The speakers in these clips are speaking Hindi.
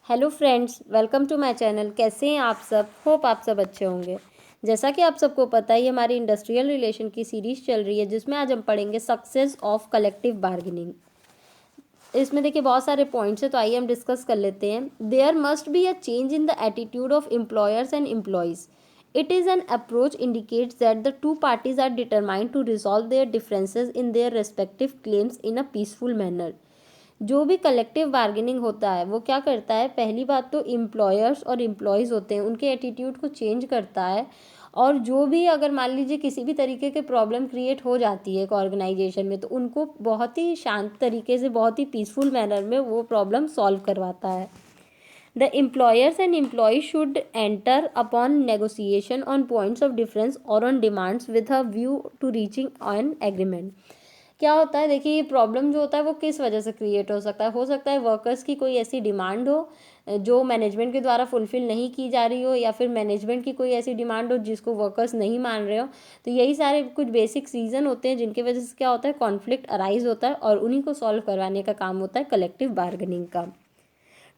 Hello friends, welcome to my channel. कैसे हैं आप सब? होप आप सब अच्छे होंगे। जैसा कि आप सबको पता है, ये हमारी इंडस्ट्रियल रिलेशन की सीरीज चल रही है, जिसमें आज हम पढ़ेंगे सक्सेस ऑफ कलेक्टिव बार्गेनिंग। इसमें देखिए बहुत सारे पॉइंट्स हैं, तो आइए हम डिस्कस कर लेते हैं। There must be a change in the attitude of employers and employees. It is an approach indicates that the two parties are determined to resolve their differences in their respective claims in a peaceful manner. जो भी कलेक्टिव बार्गेनिंग होता है वो क्या करता है, पहली बात तो एम्प्लॉयर्स और एम्प्लॉयज़ होते हैं उनके एटीट्यूड को चेंज करता है। और जो भी अगर मान लीजिए किसी भी तरीके के प्रॉब्लम क्रिएट हो जाती है एक ऑर्गेनाइजेशन में, तो उनको बहुत ही शांत तरीके से, बहुत ही पीसफुल मैनर में वो प्रॉब्लम सॉल्व करवाता है। The employers and employees should enter upon negotiation on points of difference or on demands with a view to reaching an agreement. क्या होता है, देखिए ये प्रॉब्लम जो होता है वो किस वजह से क्रिएट हो सकता है वर्कर्स की कोई ऐसी डिमांड हो जो मैनेजमेंट के द्वारा फुलफिल नहीं की जा रही हो, या फिर मैनेजमेंट की कोई ऐसी डिमांड हो जिसको वर्कर्स नहीं मान रहे हो। तो यही सारे कुछ बेसिक रीज़न होते हैं जिनकी वजह से क्या होता है, कॉन्फ्लिक्ट अराइज होता है, और उन्हीं को सॉल्व करवाने का काम होता है कलेक्टिव बार्गेनिंग का।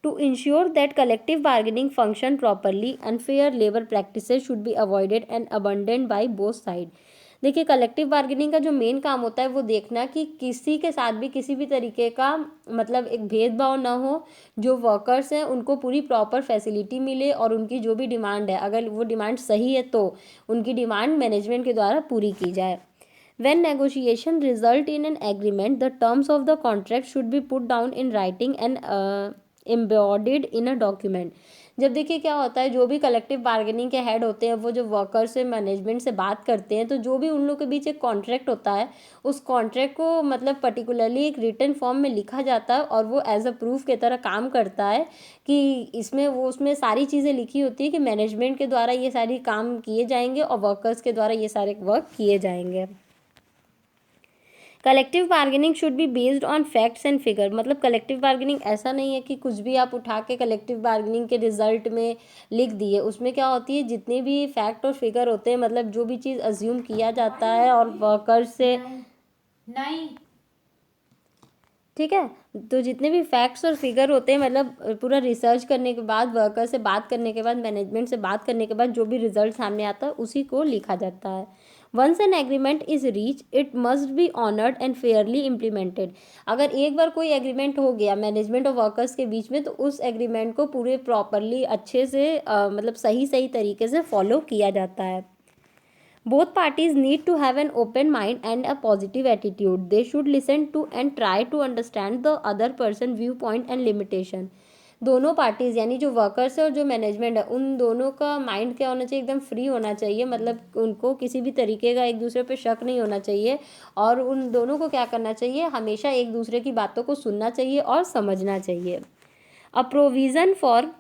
To ensure that collective bargaining function properly, unfair labor practices should be avoided and abandoned by both sides. देखिए कलेक्टिव बार्गेनिंग का जो मेन काम होता है वो देखना कि किसी के साथ भी किसी भी तरीके का मतलब एक भेदभाव ना हो। जो वर्कर्स हैं उनको पूरी प्रॉपर फैसिलिटी मिले, और उनकी जो भी डिमांड है, अगर वो डिमांड सही है तो उनकी डिमांड मैनेजमेंट के द्वारा पूरी की जाए। When negotiation result in an agreement, the terms of the contract should be put down in writing and embodied in a document. जब देखिए क्या होता है, जो भी कलेक्टिव बार्गेनिंग के हेड होते हैं वो जो वर्कर से मैनेजमेंट से बात करते हैं, तो जो भी उन लोग के बीच एक कॉन्ट्रैक्ट होता है, उस कॉन्ट्रैक्ट को मतलब पर्टिकुलरली एक रिटन फॉर्म में लिखा जाता है, और वो एज अ प्रूफ की तरह काम करता है कि इसमें वो उसमें सारी चीज़ें लिखी होती है कि मैनेजमेंट के द्वारा ये सारी काम किए जाएंगे और वर्कर्स के द्वारा ये सारे वर्क किए जाएंगे। Collective bargaining should be based on facts and figure. मतलब कलेक्टिव बार्गेनिंग ऐसा नहीं है कि कुछ भी आप उठा के कलेक्टिव बार्गेनिंग के रिजल्ट में लिख दिए। उसमें क्या होती है, जितने भी फैक्ट और फिगर होते हैं, मतलब जो भी चीज़ अज्यूम किया जाता है और वर्कर्स से नहीं, ठीक है, तो जितने भी फैक्ट्स और फिगर होते हैं, मतलब पूरा रिसर्च करने के बाद, वर्कर से बात करने के बाद, मैनेजमेंट से बात करने के बाद जो भी रिजल्ट सामने आता है उसी को लिखा जाता है। Once an agreement is reach, it must be honoured and fairly implemented. अगर एक बार कोई एग्रीमेंट हो गया मैनेजमेंट और वर्कर्स के बीच में, तो उस एग्रीमेंट को पूरे प्रॉपरली अच्छे से मतलब सही सही तरीके से फॉलो किया जाता है। Both parties need to have an open mind and a positive attitude. They should listen to and try to understand the other person viewpoint and limitation. दोनों पार्टीज़ यानी जो वर्कर्स है और जो मैनेजमेंट है, उन दोनों का माइंड क्या होना चाहिए, एकदम फ्री होना चाहिए। मतलब उनको किसी भी तरीके का एक दूसरे पे शक नहीं होना चाहिए, और उन दोनों को क्या करना चाहिए, हमेशा एक दूसरे की बातों को सुनना चाहिए और समझना चाहिए। अ provision for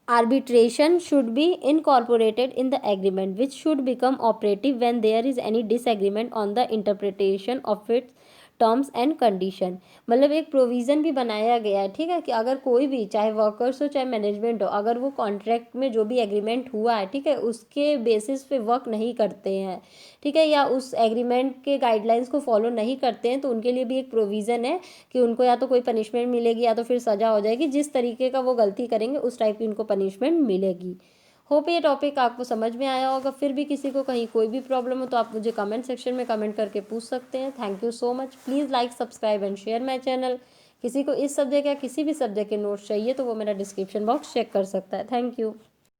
arbitration should be incorporated in the agreement, which should become operative when there is any disagreement on the interpretation of its terms and condition. मतलब एक प्रोविज़न भी बनाया गया है, ठीक है, कि अगर कोई भी, चाहे वर्कर्स हो चाहे मैनेजमेंट हो, अगर वो कॉन्ट्रैक्ट में जो भी एग्रीमेंट हुआ है, ठीक है, उसके बेसिस पे वर्क नहीं करते हैं, ठीक है, या उस एग्रीमेंट के गाइडलाइंस को फॉलो नहीं करते हैं, तो उनके लिए भी एक प्रोविज़न है कि उनको या तो कोई पनिशमेंट मिलेगी या तो फिर सज़ा हो जाएगी। जिस तरीके का वो गलती करेंगे उस टाइप की उनको पनिशमेंट मिलेगी। होप ये टॉपिक आपको समझ में आया होगा। फिर भी किसी को कहीं कोई भी प्रॉब्लम हो तो आप मुझे कमेंट सेक्शन में कमेंट करके पूछ सकते हैं। Thank you so much. Please like, subscribe and share my channel. किसी को इस सब्जेक्ट या किसी भी सब्जेक्ट के नोट्स चाहिए तो वो मेरा डिस्क्रिप्शन बॉक्स चेक कर सकता है। Thank you.